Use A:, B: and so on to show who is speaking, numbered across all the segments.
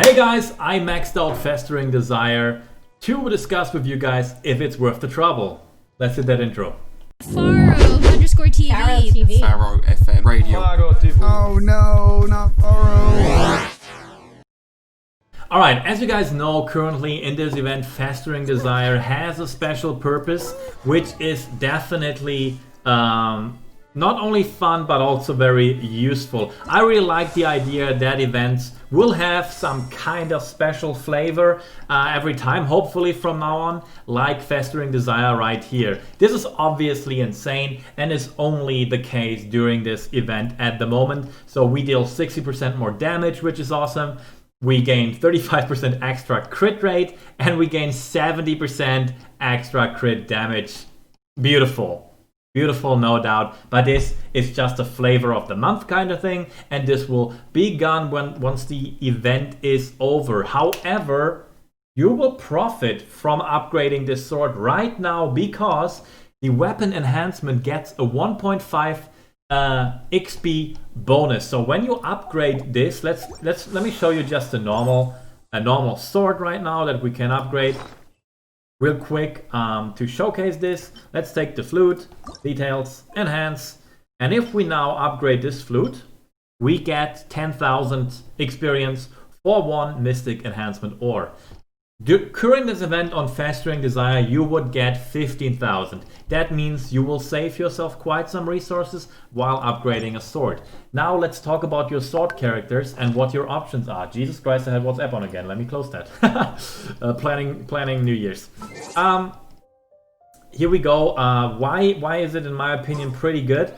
A: Hey guys, I maxed out Festering Desire to discuss with you guys if it's worth the trouble. Let's hit that intro.
B: Faro_TV.
C: Faro TV.
D: Faro FM radio.
E: Oh no, not Faro.
A: Alright, as you guys know, currently in this event, Festering Desire has a special purpose, which is definitely not only fun, but also very useful. I really like the idea that events will have some kind of special flavor every time, hopefully from now on, like Festering Desire right here. This is obviously insane and is only the case during this event at the moment. So we deal 60% more damage, which is awesome. We gain 35% extra crit rate and we gain 70% extra crit damage. Beautiful. Beautiful, no doubt, but this is just a flavor of the month kind of thing, and this will be gone once the event is over. However, you will profit from upgrading this sword right now because the weapon enhancement gets a 1.5 XP bonus. So when you upgrade this, let me show you just a normal sword right now that we can upgrade. Real quick, to showcase this, let's take the flute, details, enhance, and if we now upgrade this flute, we get 10,000 experience for one mystic enhancement ore. During this event on Festering Desire, you would get 15,000. That means you will save yourself quite some resources while upgrading a sword. Now let's talk about your sword characters and what your options are. Jesus Christ, I had WhatsApp on again. Let me close that. Planning New Year's. Here we go. Why is it, in my opinion, pretty good?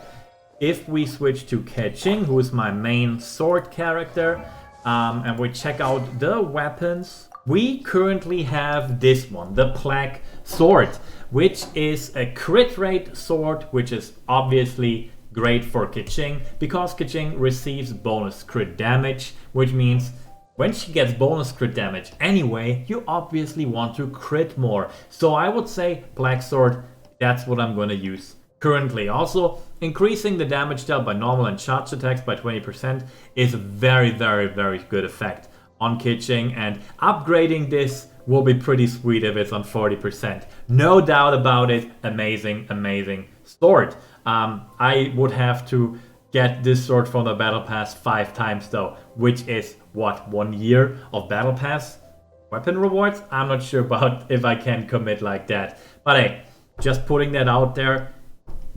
A: If we switch to Keqing, who is my main sword character, and we check out the weapons, we currently have this one, the Plague Sword, which is a crit rate sword, which is obviously great for Keqing because Keqing receives bonus crit damage, which means when she gets bonus crit damage anyway, you obviously want to crit more. So I would say Plague Sword, that's what I'm going to use currently. Also, increasing the damage dealt by normal and charged attacks by 20% is a very, very, very good effect on Keqing, and upgrading this will be pretty sweet if it's on 40%. No doubt about it. Amazing, amazing sword. I would have to get this sword from the battle pass 5 times though, which is what, 1 year of battle pass weapon rewards? I'm not sure about if I can commit like that, but hey, just putting that out there.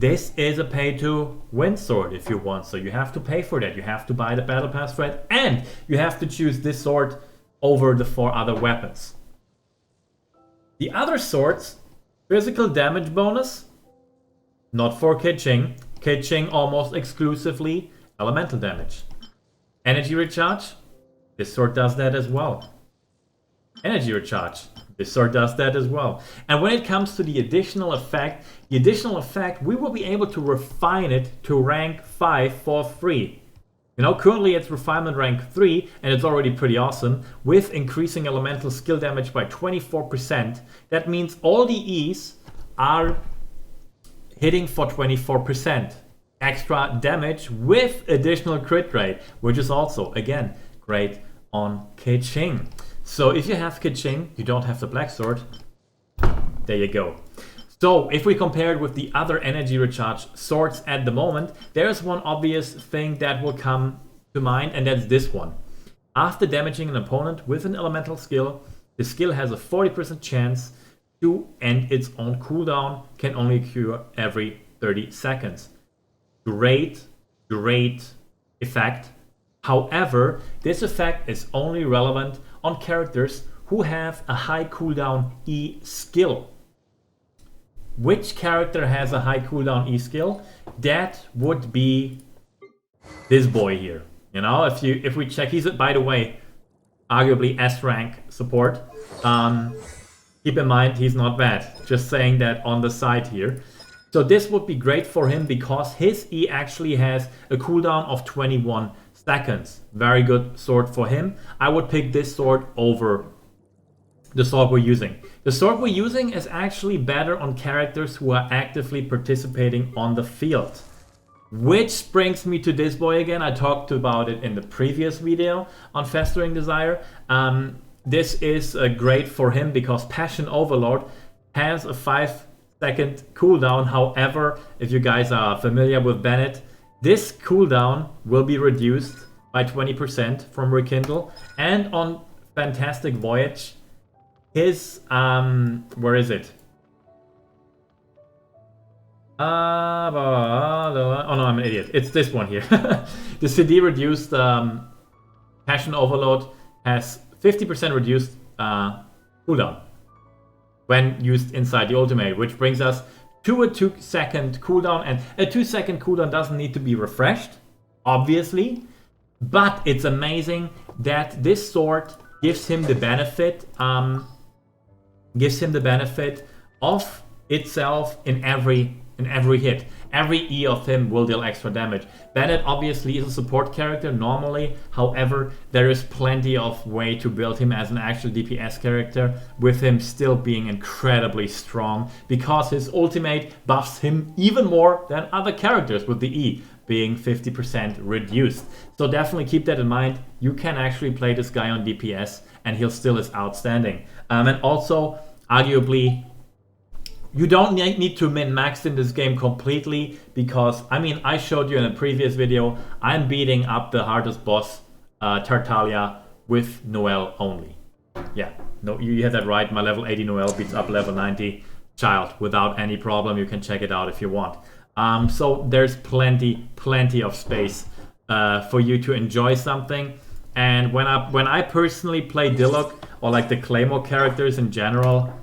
A: This is a pay-to-win sword if you want, so you have to pay for that. You have to buy the battle pass for it, and you have to choose this sword over the 4 other weapons. The other swords, physical damage bonus, not for Keqing. Keqing almost exclusively elemental damage. Energy recharge, this sword does that as well. Energy recharge, this sword does that as well. And when it comes to the additional effect, we will be able to refine it to rank 5 for free. You know, currently it's refinement rank 3 and it's already pretty awesome. With increasing elemental skill damage by 24%, that means all the E's are hitting for 24% extra damage with additional crit rate, which is also, again, great on Keqing. So if you have Keqing, you don't have the Black Sword. There you go. So if we compare it with the other energy recharge swords at the moment, there's one obvious thing that will come to mind, and that's this one. After damaging an opponent with an elemental skill, the skill has a 40% chance to end its own cooldown, can only occur every 30 seconds. Great effect. However, this effect is only relevant on characters who have a high cooldown E skill. Which character has a high cooldown E skill? That would be this boy here. You know, if we check, he's, by the way, arguably S rank support. Keep in mind, he's not bad. Just saying that on the side here. So this would be great for him because his E actually has a cooldown of 21 seconds. Very good sword for him. I would pick this sword over the sword we're using. The sword we're using is actually better on characters who are actively participating on the field. Which brings me to this boy again. I talked about it in the previous video on Festering Desire. This is great for him because Passion Overload has a 5-second cooldown. However, if you guys are familiar with Bennet, this cooldown will be reduced by 20% from Rekindle. And on Fantastic Voyage, his where is it? Oh no, I'm an idiot. It's this one here. The CD reduced Passion Overload has 50% reduced cooldown when used inside the ultimate, which brings us to a 2-second cooldown. And a 2-second cooldown doesn't need to be refreshed, obviously, but it's amazing that this sword gives him the benefit of itself in every hit. Every E of him will deal extra damage. Bennet obviously is a support character normally. However, there is plenty of way to build him as an actual DPS character, with him still being incredibly strong because his ultimate buffs him even more than other characters, with the E being 50% reduced. So definitely keep that in mind. You can actually play this guy on DPS and he'll still is outstanding. And also, arguably, you don't need to min-max in this game completely because, I mean, I showed you in a previous video, I'm beating up the hardest boss, Tartaglia, with Noelle only. Yeah, no, you had that right. My level 80 Noelle beats up level 90 Child without any problem. You can check it out if you want. So there's plenty of space for you to enjoy something. And when I personally play Diluc, or like the Claymore characters in general,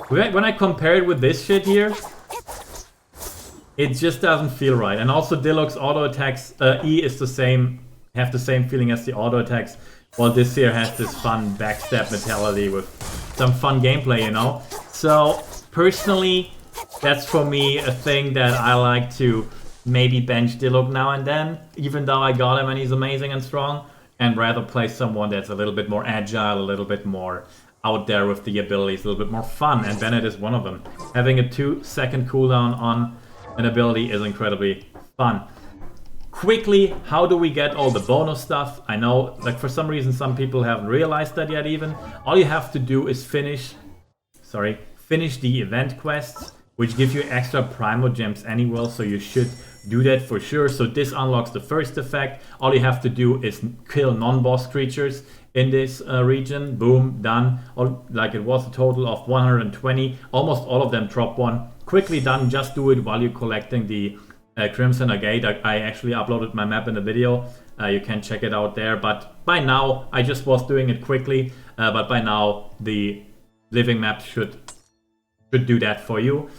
A: when I compare it with this shit here, it just doesn't feel right. And also Diluc's auto attacks, E is the same, have the same feeling as the auto attacks, while this here has this fun backstab mentality with some fun gameplay, you know? So personally, that's for me a thing that I like to maybe bench Diluc now and then, even though I got him and he's amazing and strong, and rather play someone that's a little bit more agile, a little bit more out there with the abilities, a little bit more fun, and Bennet is one of them. Having a 2-second cooldown on an ability is incredibly fun. Quickly, how do we get all the bonus stuff? I know, like, for some reason some people haven't realized that yet even. All you have to do is finish the event quests, which give you extra Primo Gems anyway, so you should do that for sure. So this unlocks the first effect. All you have to do is kill non-boss creatures in this region. Boom, done. Like, it was a total of 120. Almost all of them drop one. Quickly done. Just do it while you're collecting the Crimson Agate. I actually uploaded my map in the video. You can check it out there. But by now, I just was doing it quickly. But by now, the living map should do that for you.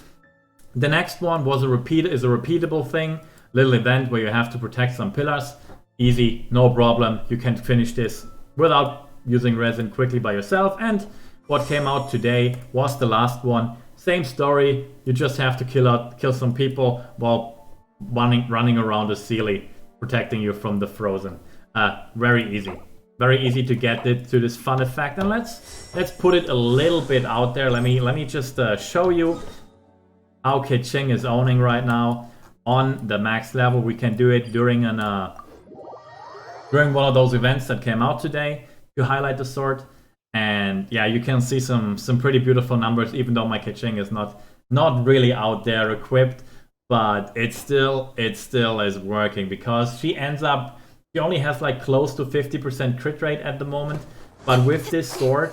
A: The next one was a repeatable thing. Little event where you have to protect some pillars. Easy, no problem. You can finish this without using resin quickly by yourself. And what came out today was the last one. Same story. You just have to kill some people while running around the ceiling, protecting you from the frozen. Very easy to get it to this fun effect. And let's put it a little bit out there. Let me just show you how Keqing is owning right now on the max level. We can do it during one of those events that came out today to highlight the sword. And yeah, you can see some pretty beautiful numbers, even though my Keqing is not really out there equipped, but it still is working because she only has like close to 50% crit rate at the moment. But with this sword,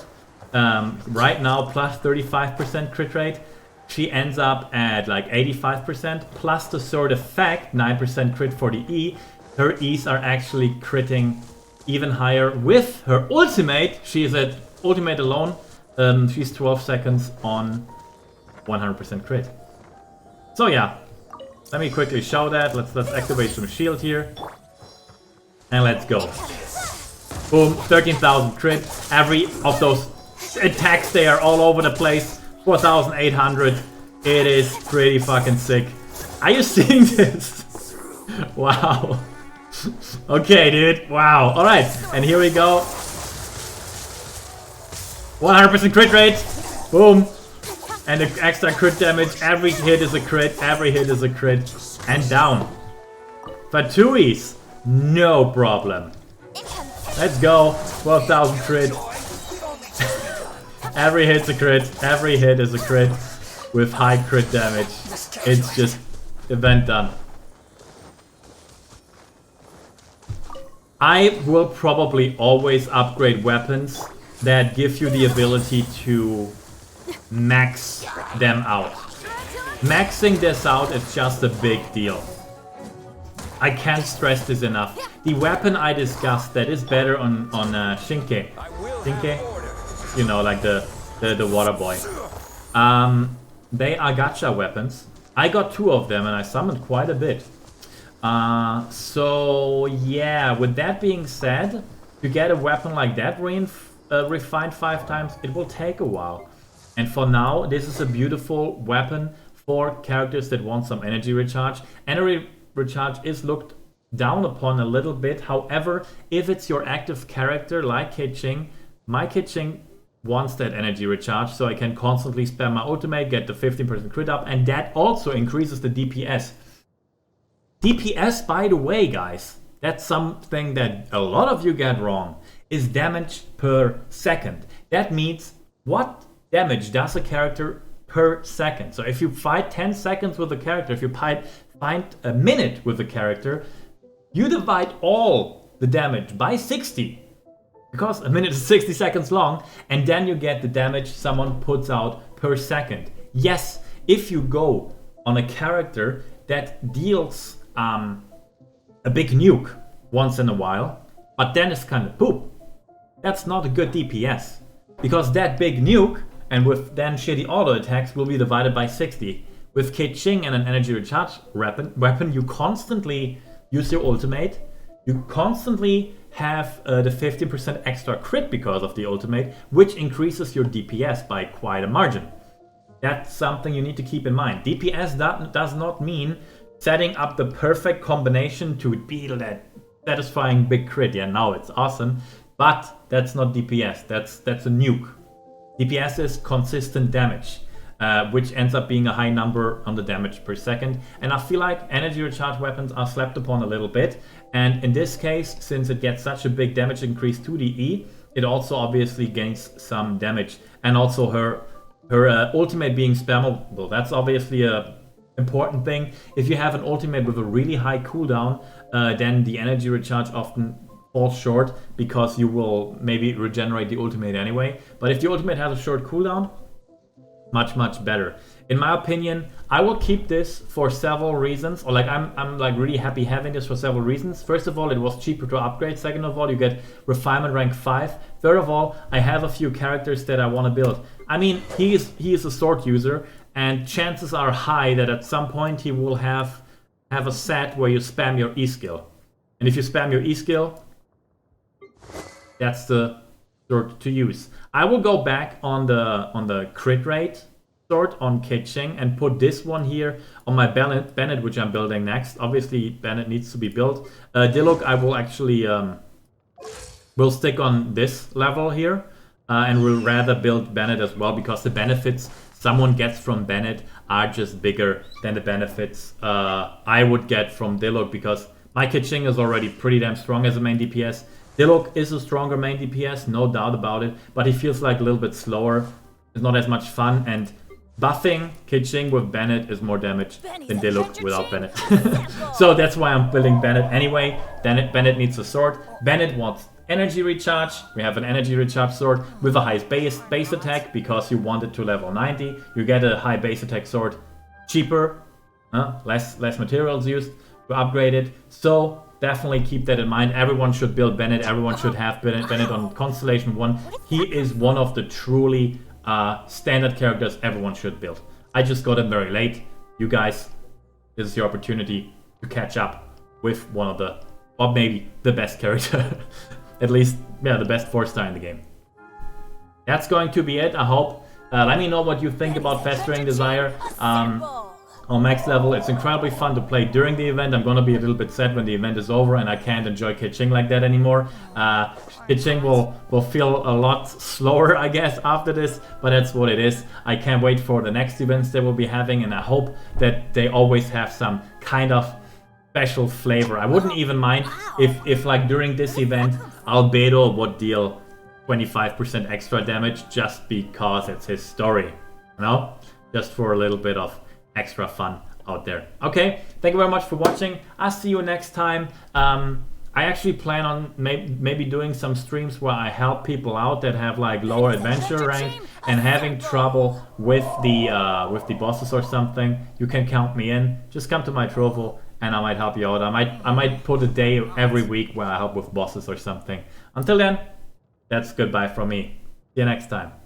A: right now plus 35% crit rate, she ends up at like 85%, plus the sword effect, 9% crit for the E. Her E's are actually critting even higher. With her ultimate, she is at ultimate alone, she's 12 seconds on 100% crit. So yeah, let me quickly show that. Let's activate some shield here. And let's go. Boom, 13,000 crit. Every of those attacks, they are all over the place. 4,800. It is pretty fucking sick. Are you seeing this? Wow. Okay, dude. Wow. Alright, and here we go. 100% crit rate. Boom. And the extra crit damage, every hit is a crit, every hit is a crit. And down. Fatuis, no problem. Let's go, 12,000 crit. Every hit's a crit, every hit is a crit with high crit damage. It's just event done. I will probably always upgrade weapons that give you the ability to max them out. Maxing this out is just a big deal. I can't stress this enough. The weapon I discussed that is better on Shinke. Shinke? You know, like the water boy. They are gacha weapons. I got 2 of them and I summoned quite a bit. So yeah, with that being said, to get a weapon like that refined 5 times, it will take a while. And for now, this is a beautiful weapon for characters that want some energy recharge. Energy recharge is looked down upon a little bit. However, if it's your active character like Keqing, my Keqing wants that energy recharge, so I can constantly spam my ultimate, get the 15% crit up, and that also increases the DPS. DPS, by the way, guys, that's something that a lot of you get wrong, is damage per second. That means what damage does a character per second. So if you fight 10 seconds with a character, if you fight a minute with a character, you divide all the damage by 60. Because a minute is 60 seconds long, and then you get the damage someone puts out per second. Yes, if you go on a character that deals a big nuke once in a while, but then it's kind of poop, that's not a good DPS. Because that big nuke, and with then shitty auto attacks, will be divided by 60. With Keqing and an energy recharge weapon, you constantly use your ultimate, you constantly have the 50% extra crit because of the ultimate, which increases your DPS by quite a margin. That's something you need to keep in mind. DPS does not mean setting up the perfect combination to deal that satisfying big crit. Yeah, now it's awesome, but that's not DPS. That's a nuke. DPS is consistent damage, which ends up being a high number on the damage per second. And I feel like energy recharge weapons are slept upon a little bit. And in this case, since it gets such a big damage increase to the E, it also obviously gains some damage. And also her ultimate being spammable, that's obviously a important thing. If you have an ultimate with a really high cooldown, then the energy recharge often falls short because you will maybe regenerate the ultimate anyway. But if the ultimate has a short cooldown, much better. In my opinion, I will keep this for several reasons, or like I'm like really happy having this for several reasons. First of all, it was cheaper to upgrade. Second of all, you get refinement rank 5. Third of all, I have a few characters that I want to build. I mean, he is a sword user, and chances are high that at some point he will have a set where you spam your E skill. And if you spam your E skill, that's the sword to use. I will go back on the crit rate sword on Keqing and put this one here on my Bennet, which I'm building next. Obviously, Bennet needs to be built. Diluc, I will actually will stick on this level here, and will rather build Bennet as well, because the benefits someone gets from Bennet are just bigger than the benefits I would get from Diluc, because my Keqing is already pretty damn strong as a main DPS. Diluc is a stronger main DPS, no doubt about it, but he feels like a little bit slower. It's not as much fun, and buffing Keqing with Bennet is more damage than Diluc without Bennet. So that's why I'm building Bennet anyway. Bennet needs a sword. Bennet wants energy recharge. We have an energy recharge sword with a high base attack because you want it to level 90. You get a high base attack sword cheaper, less materials used to upgrade it. So definitely keep that in mind. Everyone should build Bennet. Everyone should have Bennet on Constellation 1. He is one of the truly standard characters everyone should build. I just got him very late. You guys, this is your opportunity to catch up with one of the, or maybe the best character. At least, yeah, the best 4-star in the game. That's going to be it, I hope. Let me know what you think about Festering Desire. on max level. It's incredibly fun to play during the event. I'm gonna be a little bit sad when the event is over and I can't enjoy Keqing like that anymore. Keqing will feel a lot slower, I guess, after this, but that's what it is. I can't wait for the next events they will be having, and I hope that they always have some kind of special flavor. I wouldn't even mind if like during this event Albedo would deal 25% extra damage just because it's his story, you know? Just for a little bit of extra fun out there. Okay, thank you very much for watching. I'll see you next time. I actually plan on maybe doing some streams where I help people out that have like lower adventure rank and having trouble with the bosses or something. You can count me in. Just come to my Trovo and I might help you out. I might put a day every week where I help with bosses or something. Until then, that's goodbye from me. See you next time.